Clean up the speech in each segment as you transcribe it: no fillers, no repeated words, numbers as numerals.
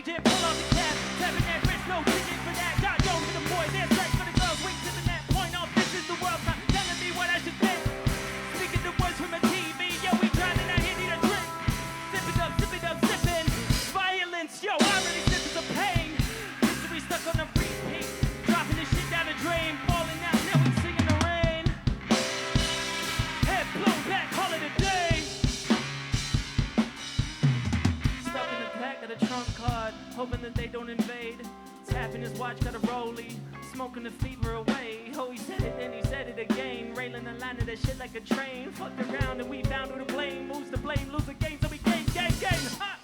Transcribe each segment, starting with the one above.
agent, pull off the cap, tapping that wrist, no ticket for that. Got go for the boy, there's straight for the girls, wink to the net, point off, this is the world, not telling me what I should think. Speaking the words from a TV, yo, we drowning, I here need a drink. Sip it up, sipping. Violence, yo, I really sip is a pain. History stuck on a repeat, dropping this shit down the drain, falling out, now we singing the rain. Head blown back, call it a day. Stuck in the back of the trunk card, hoping that they don't invade. Tapping his watch, got a rollie, smoking the fever away. Oh, he said it, then he said it again. Railing the line of that shit like a train. Fucked around and we found who to blame. Who's to blame? Lose the game, so we game. Ha!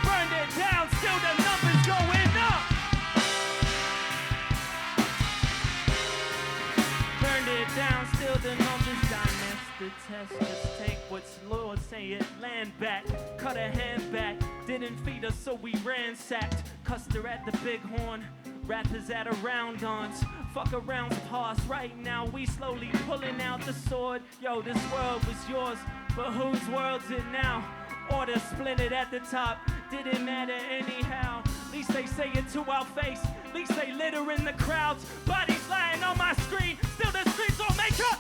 Burned it down, still the numbers going up. Burned it down, still the numbers dying. That's the test, just take what's Lord saying. Land back, cut a hand back. Didn't feed us, so we ransacked. Custer at the bighorn, rappers at a round-ons. Fuck around's past, right now we slowly pulling out the sword. Yo, this world was yours, but whose world's it now? Order split it at the top, didn't matter anyhow. Least they say it to our face, least they litter in the crowds. Bodies lying on my screen, still the streets don't make up.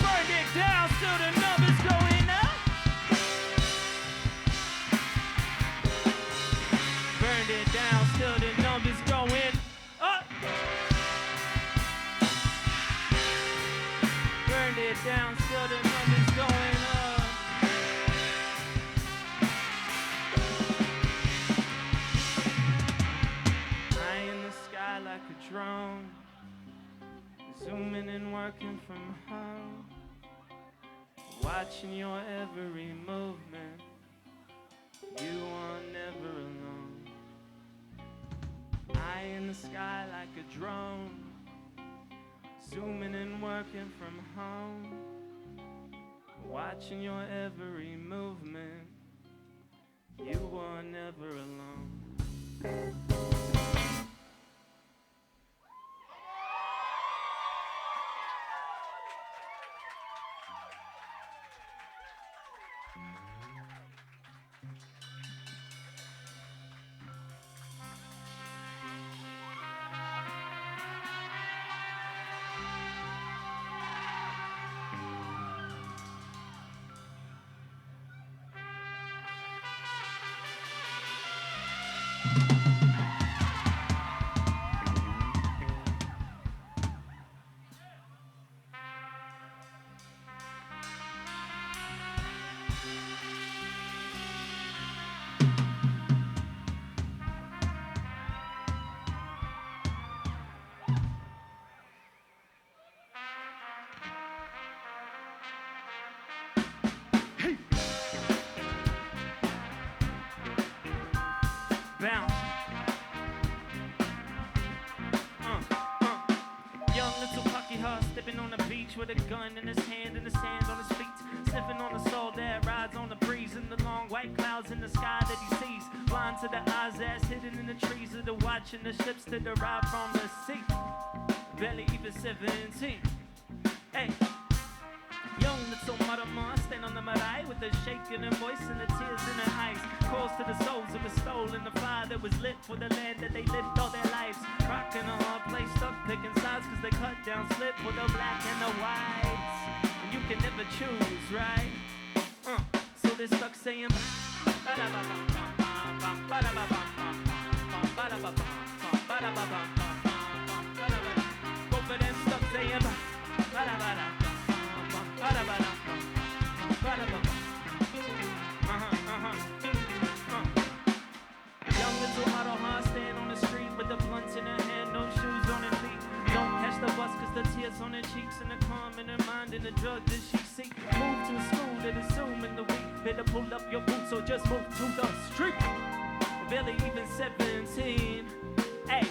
Burned it down, still the numbers going up. Burned it down, still the numbers going up. Burned it down, still the numbers going up. High in the sky like a drone, zooming and working from home, watching your every movement. You are never alone. Eye in the sky like a drone, zooming and working from home, watching your every movement. You are never alone. Bounce. Young little cocky heart stepping on the beach with a gun in his hand and his hands on his feet, sniffing on the soul that rides on the breeze in the long white clouds in the sky that he sees. Blind to the eyes that's hidden in the trees of the watching the ships that arrive from the sea. Barely even 17. Hey. Young little Marama, stand on the marae with a shaking her voice and the tears in her eyes. Calls to the souls that were stolen, the fire that was lit for the land that they lived all their lives. Rocking a hard place, stuck picking sides cause they cut down slip for the black and the whites. And you can never choose, right? So they're stuck saying both of them stuck saying Young little Haroha stand on the street with the blunts in her hand, no shoes on her feet. Don't catch the bus cause the tears on her cheeks and the calm in her mind and the drug that she seek. Move to school that is soon in the week. Better pull up your boots or just move to the street. Barely even 17. Hey,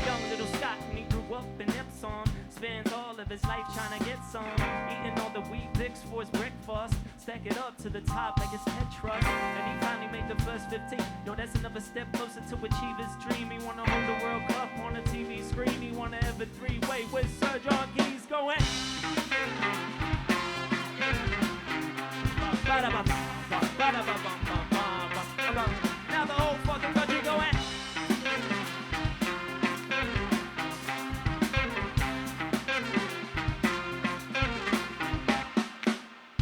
young little Scott when he grew up in Epsom, spends all of his life trying to get some. Eating all the wheat bix for his breakfast. fast. Stack it up to the top like it's Tetris. And he finally made the first 15. Yo, that's another step closer to achieve his dream. He wanna hold the World Cup on a TV screen. He wanna have a three-way with Serge Keys going. Now the whole fucking country going.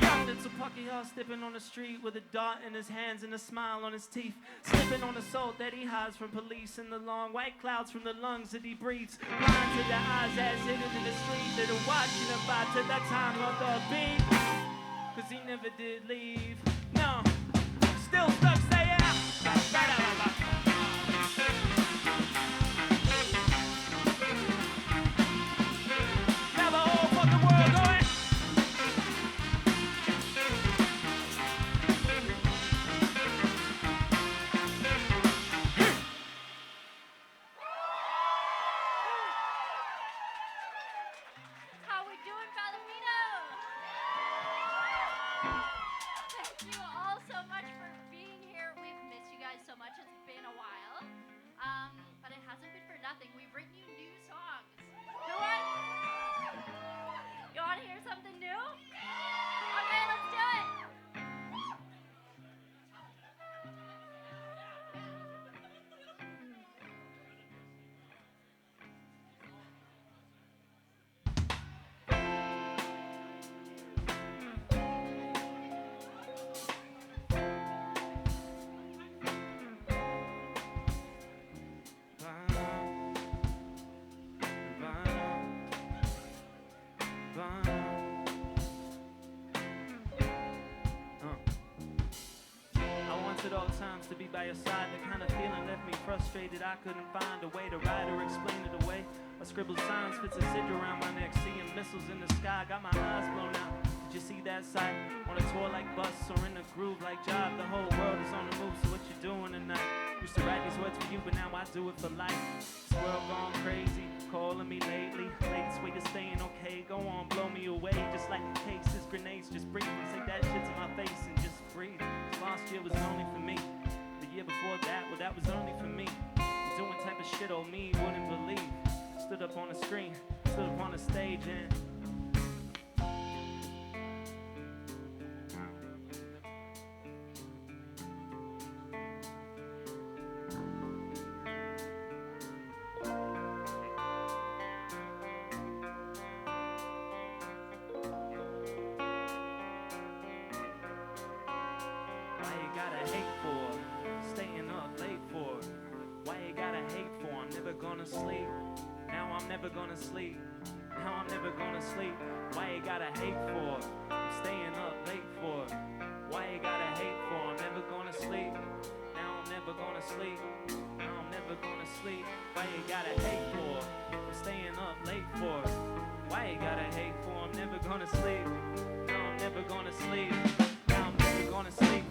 Young little Pucky Hall stepping on the street with a dart in his hands and a smile on his teeth. Slipping on the salt that he hides from police and the long white clouds from the lungs that he breathes. Blind to the eyes as hidden in the street that are watching about to the time of the beat. Cause he never did leave. No, still stuck, stay out. Now the whole fucking world going. How we doing, Palomino? Thank you all so much for being here. We've missed you guys so much. It's been a while. But it hasn't been for nothing. We've written you new songs. You want to hear something new? Okay, let's do it. At all times to be by your side, the kind of feeling left me frustrated. I couldn't find a way to write or explain it away. I scribbled signs, fits a sigil around my neck, seeing missiles in the sky, got my eyes blown out. Did you see that sight? On a tour like Bus or in a groove like Jive, the whole world is on the move, so what you doing tonight? Used to write these words for you, but now I do it for life. This world gone crazy, calling me lately. Late where you're staying okay, go on, blow me away. Just like the cases, grenades, just breathe and say that shit to my face and just breathe. Last year was only for me. The year before that, well, that was only for me. Doing type of shit old me wouldn't believe. Stood up on the screen, stood up on the stage, and sleep. Now I'm never gonna sleep. Now I'm never gonna sleep. Why you gotta hate for? I'm staying up late for. Why you gotta hate for? I'm never gonna sleep. Now I'm never gonna sleep. Now I'm never gonna sleep. Why you gotta hate for? I'm staying up late for. Why you gotta hate for? I'm never gonna sleep. Now I'm never gonna sleep. Now I'm never gonna sleep.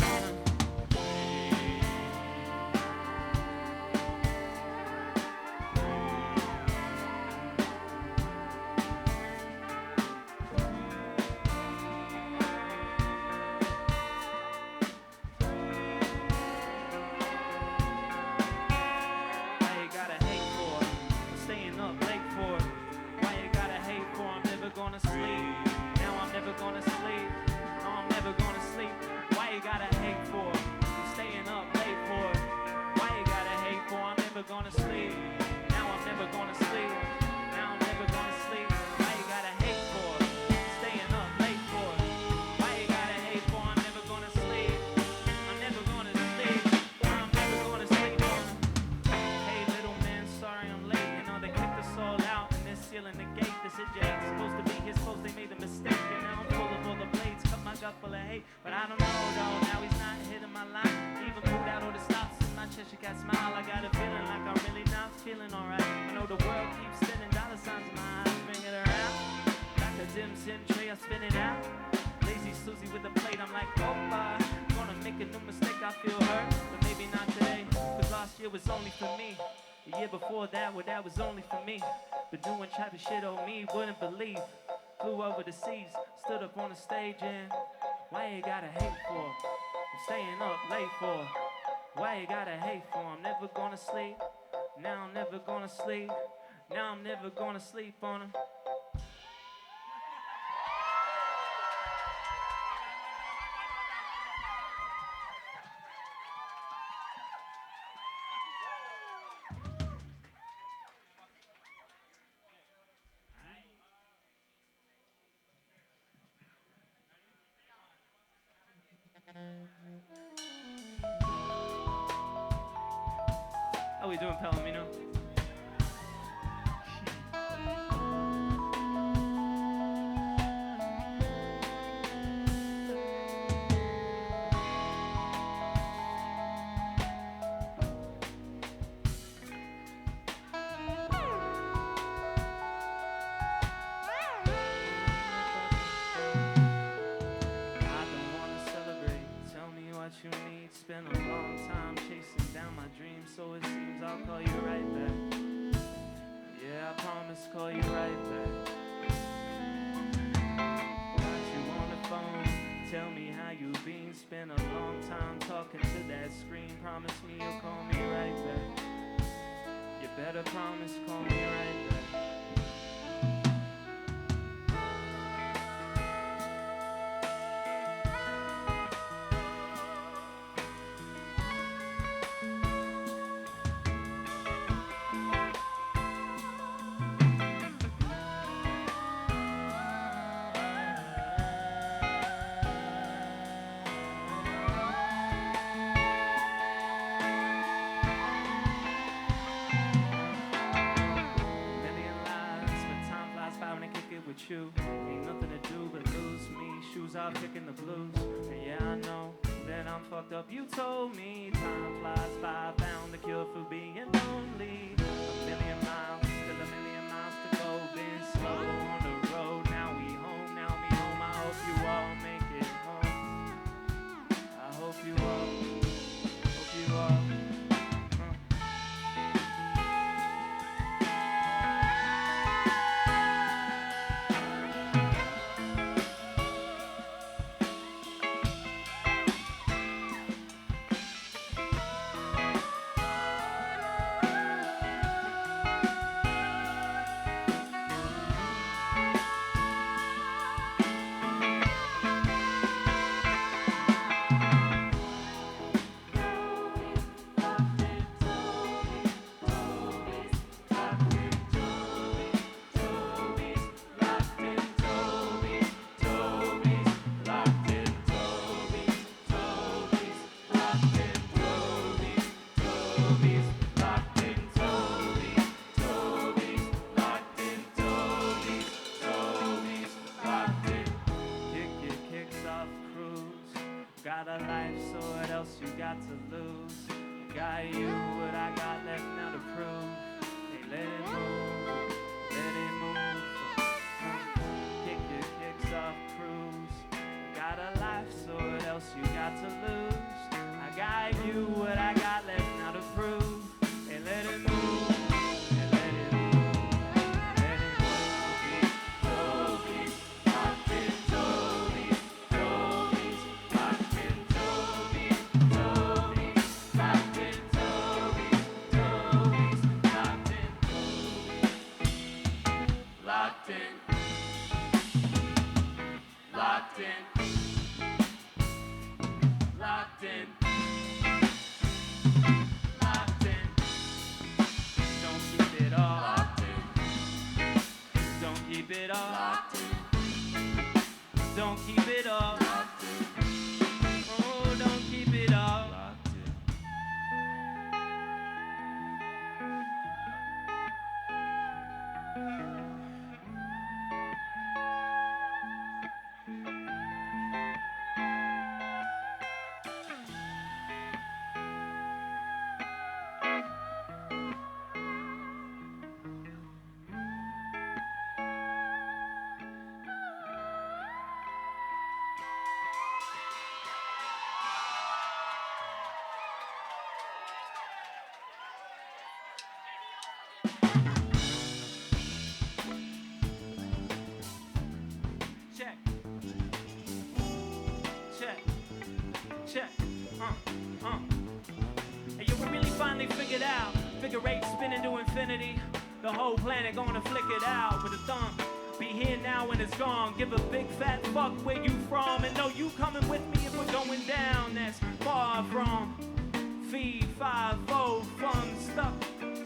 Full of hate, but I don't know though. Now he's not hitting my line. Even pulled out all the stops in my chest. You got smile. I got a feeling like I'm really not feeling alright. I know the world keeps sending dollar signs in my eyes. Bring it around like a dim sim tray. I spin it out. Lazy Susie with the plate. I'm like, oh, gonna make a new mistake. I feel hurt, but maybe not today. Cause last year was only for me. The year before that, well, that was only for me. But doing type of shit on me, wouldn't believe. Flew over the seas, stood up on the stage and Why you gotta hate for? I'm staying up late for. Why you gotta hate for? I'm never gonna sleep. Now I'm never gonna sleep. Now I'm never gonna sleep on him. How we doing, Palomino? You need. Spent a long time chasing down my dreams, so it seems I'll call you right back. Yeah, I promise call you right back. Got you on the phone, tell me how you been. Spent a long time talking to that screen. Promise me you'll call me right back. You better promise call me right back. With you, ain't nothing to do but lose me. Shoes off, kicking the blues. And yeah, I know that I'm fucked up. You told me time flies by. Found the cure for being lonely. A million miles, still a million miles to go. Been slow on the road. Now we home, now me home. I hope you all make it home. I hope you all, hope you all. Got a life, so what else you got to lose? Got you, what I got left now to prove. Hey, let it move, let it move. Kick your kicks off, cruise. Got a life, so what else you got to lose? I got you, what I got left now to prove. Hey, let it move. Keep it all. Don't keep it all. Oh, don't keep it all. check. And you really finally figured out. Figure eight spinning to infinity. The whole planet gonna flick it out with a thumb. Be here now when it's gone. Give a big fat fuck where you from. And know you coming with me if we're going down. That's far from fee, 5-0, fun stuff.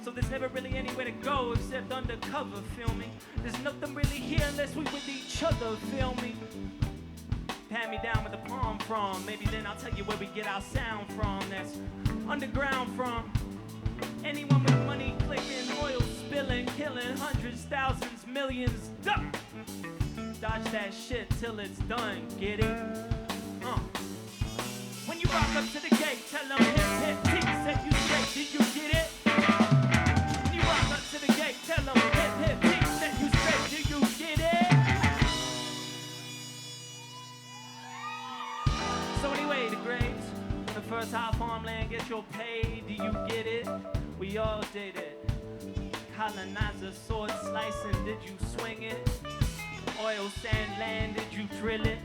So there's never really anywhere to go except undercover, feel me? There's nothing really here unless we with each other, feel me? Pat me down with the palm from. Maybe then I'll tell you where we get our sound from. That's underground from. Anyone with money clicking, oil spilling, killing hundreds, thousands, millions. Duh! Dodge that shit till it's done, get it? When you rock up to the gate, tell them hip hip T set you straight, did you get it? When you rock up to the gate, tell them hip hip T set you straight, do you get it? So anyway, the grades, the first high farmland, get your pay, do you get it? We all did it. Colonizer, sword slicing, did you swing it? Oil sand land, did you drill it?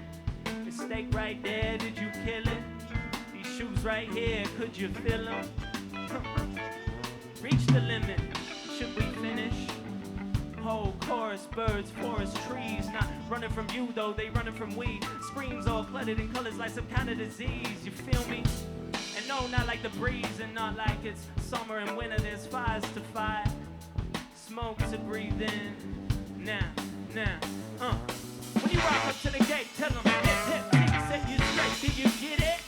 The steak right there, did you kill it? These shoes right here, could you feel them? Reach the limit, should we finish? Whole chorus, birds, forest, trees. Not running from you though, they running from we. Screams all cluttered in colors like some kind of disease, you feel me? And no, not like the breeze, and not like it's summer and winter. There's fires to fight, smoke to breathe in. Now. When you rock up to the gate, tell them hip hip T set you straight. Do you get it?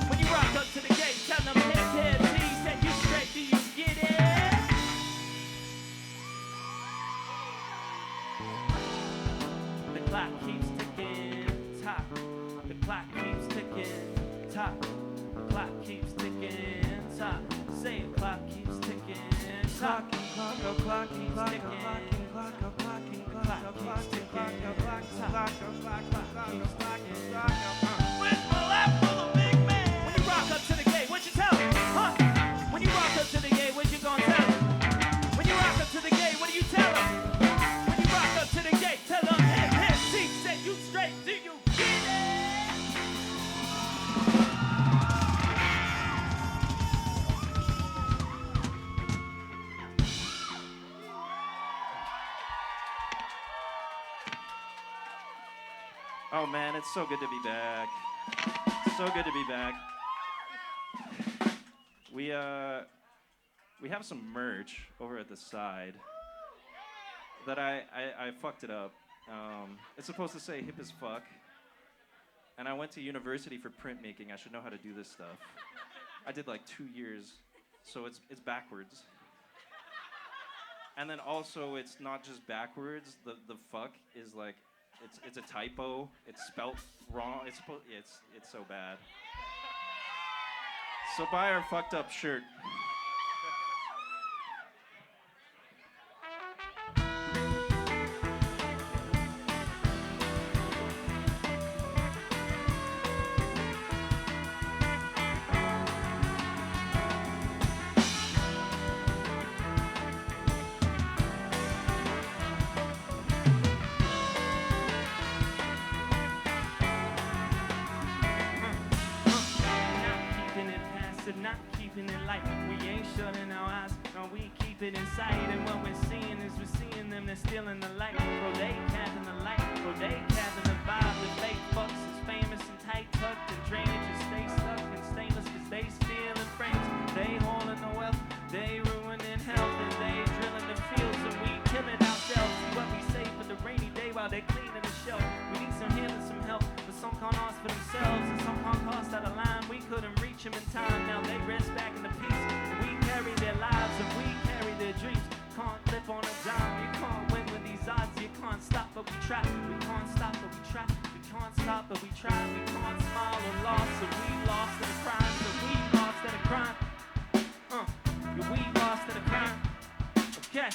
When you rock up to the gate, tell them hip hip T set you straight. Do you get it? The clock keeps ticking, tock. The clock keeps ticking, tock. Clock keeps ticking, tock. Say it, clock keeps ticking, tock. Clock keeps ticking, clock keeps ticking, clock keeps ticking. Where's my lap for the big man? When you rock up to the gate, what you tell him? Huh? When you rock up to the gate, what you gonna tell him? When you rock up to the gate, what do you tell him? When you rock up to the gate, tell him hip hip T set you straight. Do you get it? Oh man, it's so good to be back. So good to be back. We have some merch over at the side that I fucked it up. It's supposed to say hip as fuck. And I went to university for printmaking. I should know how to do this stuff. I did like 2 years, so it's backwards. And then also it's not just backwards. The fuck is like it's a typo. It's spelt wrong. It's so bad. So buy our fucked up shirt. Not keeping it light. We ain't shutting our eyes, no, we keep it in sight. And what we're seeing is we're seeing them, they're stealing the light. Bro, they capping the light, bro, they capping the vibe. The fake fucks is famous and tight tucked, and drainage is stay stuck and stainless, cause they stealing frames. They hauling the wealth, they ruining health, and they drilling the fields, and we killing ourselves. See what we save for the rainy day while they cleaning the shelf. We need some healing, some help, but some can't ask for themselves, and some can't cost out of line. We couldn't reach them in time, now they rest back in the peace. And we carry their lives and we carry their dreams. Can't flip on a dime, you can't win with these odds. You can't stop but we try, we can't stop but we try. We can't stop but we try, we can't smile or lost. So we lost in a crime, so we lost in a crime. Yeah, we lost in a crime. Okay.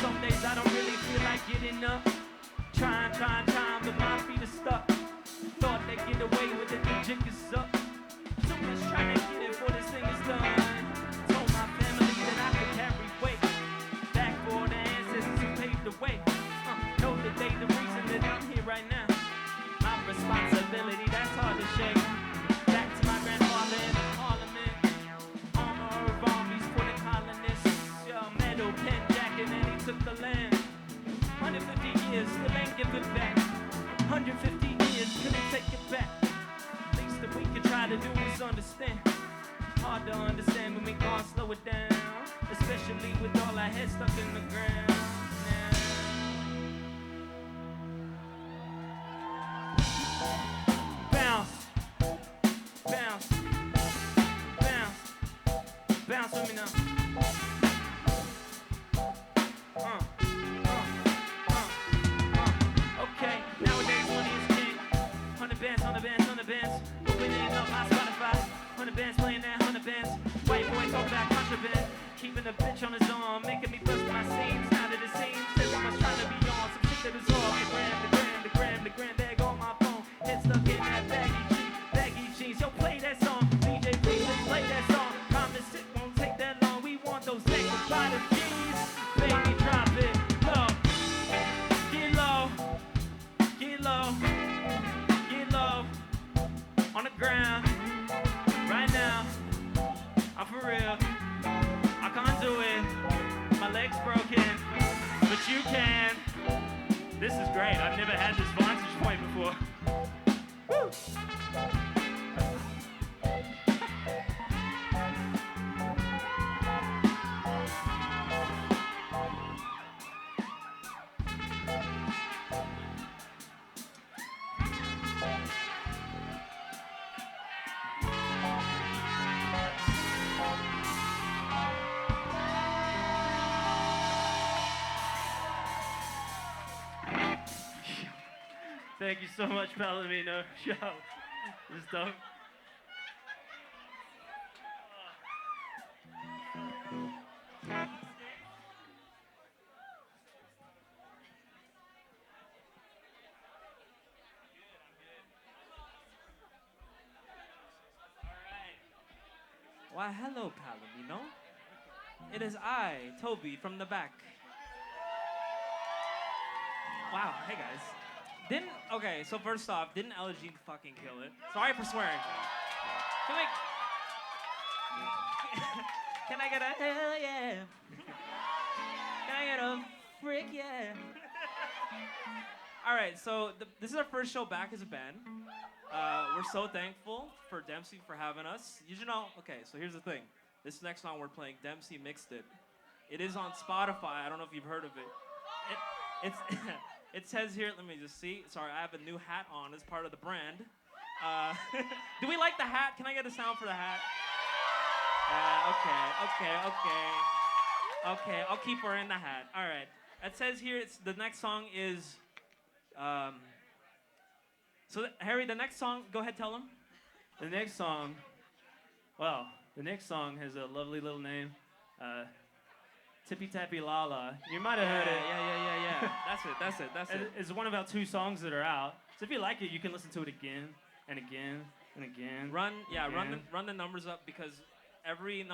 Some days I don't really feel like getting up. Trying, but my feet are stuck. Thought they'd get away with it, the jig is up. Too much trying to get it before this thing is done. Told my family that I could carry weight. Back for the ancestors who paved the way. Know that they the years, still ain't giving back. 150 years, couldn't take it back. Least that we could try to do is understand. Hard to understand when we can't slow it down, especially with all our heads stuck in the ground. Bounce, bounce, bounce, bounce with me now. Okay, nowadays money is king. 100 bands, 100 bands, 100 bands. Opening up my Spotify. 100 bands playing that 100 bands. White boy talk about contraband. Keeping a bitch on his arm, making me bust my seams. Now that it seems everyone's trying to be on some shit that is off. The gram bag on my phone. Head stuck in that baggy jeans. Yo, play that song. DJ, please just play that song. Promise it won't take that long. We want those necklaces by the G's. Baby, drop it low. Get low. Get low. Get low. On the ground. Right now. I'm for real. I can't do it. My leg's broken. But you can. This is great. I've never had this vantage point before. Woo! Thank you so much, Palomino. Yo, this is dope. Why, hello, Palomino. It is I, Toby, from the back. Wow, hey guys. Okay, so first off, didn't Ella Jean fucking kill it? Sorry for swearing. Can I get a hell yeah? Can I get a frick yeah? All right, so this is our first show back as a band. We're so thankful for Dempsey for having us. You know, okay, so here's the thing. This next song we're playing, Dempsey mixed it. It is on Spotify. I don't know if you've heard of it. It says here, let me just see. Sorry, I have a new hat on as part of the brand. Do we like the hat? Can I get a sound for the hat? Okay, I'll keep her in the hat. All right. It says here, the next song is, Harry, the next song, go ahead, tell them. The next song has a lovely little name. Tippy Tappy Lala. You might have heard it. Yeah. That's it. It's one of our 2 songs that are out. So if you like it, you can listen to it again and again and again. Run the numbers up because every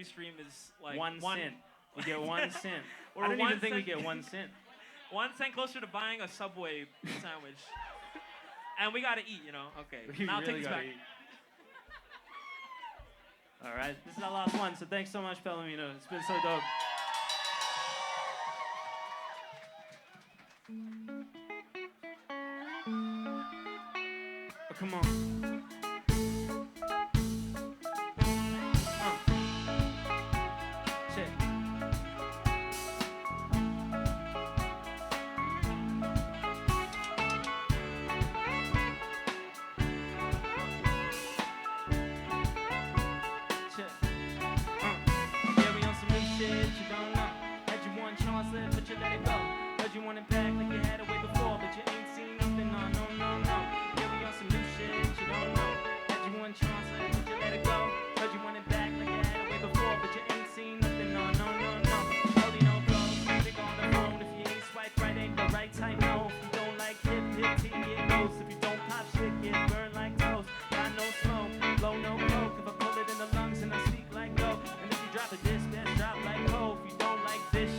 stream is like 1 cent. We get 1 cent. Or I don't even think we cent. get 1 cent. 1 cent closer to buying a Subway sandwich. And we gotta eat, you know. Okay. We now really take this gotta back. eat. All right, this is our last one. So thanks so much, Palomino. It's been so dope. Oh, come on. Shit. Shit. Yeah, we on some new shit you don't know. Had you one chance left, but you let it go. Heard you want it back like you had it way before, but you ain't seen nothing. No. Yeah, we on some new shit you don't know. Had you one chance left, but you let it go. Heard you want it back like you had it way before, but you ain't seen nothing. No. Holy no clothes, music on the phone. If you ain't swipe right, ain't the right type. No, if you don't like hip, tea, it goes. If you don't pop shit, get burned like toast. Got no smoke, blow no coke. If I pull it in the lungs and I speak like go. And if you drop a disc, then drop like coke. If you don't like this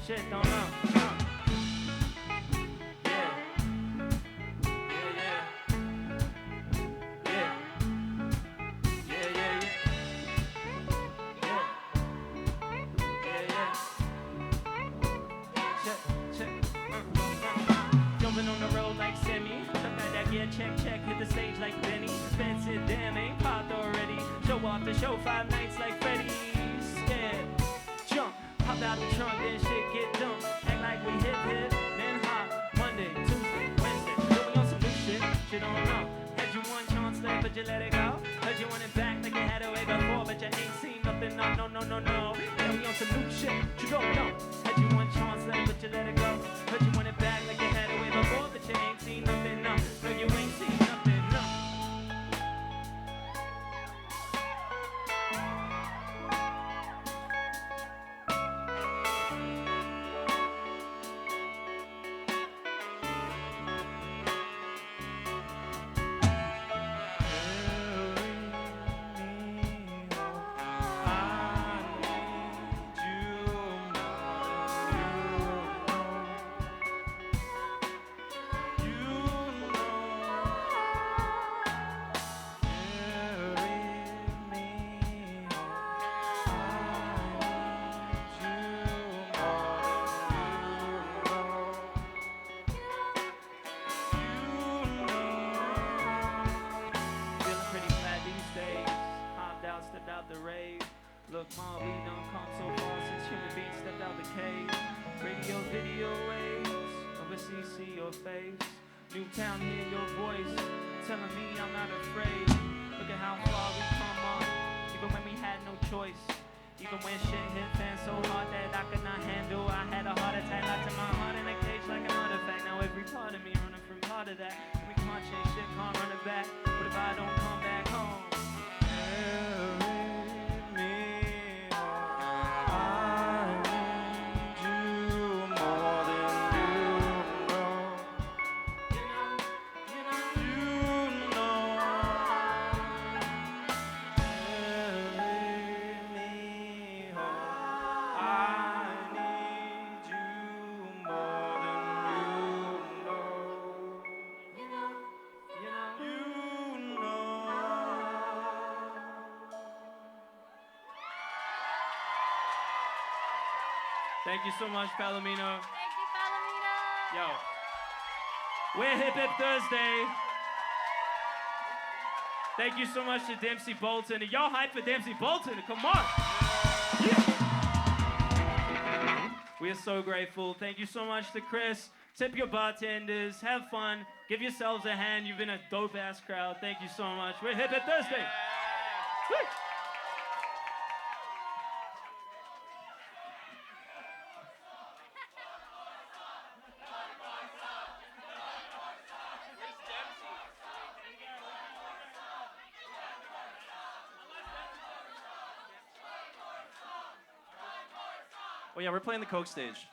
shit don't know. check, check, hit the stage like Benny. Spencer, damn, ain't popped already. Show off the show 5 nights like Freddy. Scared, jump, hop out the trunk, then shit get dumped. Act like we hip hip, then hop. Monday, Tuesday, Wednesday, then we on some new shit, you don't know. Had you one chance left, but you let it go. Heard you want it back like you had it way before, but you ain't seen nothing, no. Then we on some new shit, you don't know. Had you one chance left, but you let it go. Heard you want it back like you had it way before, but you ain't seen nothing, no. No, you ain't seen nothing, no. Look, ma, we done come so far since human beings stepped out the cave. Radio, video waves, overseas see your face. New town, hear your voice, telling me I'm not afraid. Look at how far we come on, even when we had no choice. Even when shit hit fans so hard that I could not handle. I had a heart attack, locked in my heart in a cage like an artifact. Now every part of me running from part of that. We can't change shit, can't run it back. What if I don't come back home? Thank you so much, Palomino. Thank you, Palomino. Yo, we're Hip Hip Thursday. Thank you so much to Dempsey Bolton. Y'all hype for Dempsey Bolton? Come on. Yeah. We are so grateful. Thank you so much to Chris. Tip your bartenders. Have fun. Give yourselves a hand. You've been a dope-ass crowd. Thank you so much. We're Hip Hip Thursday. Woo. Oh yeah, we're playing the Coke stage.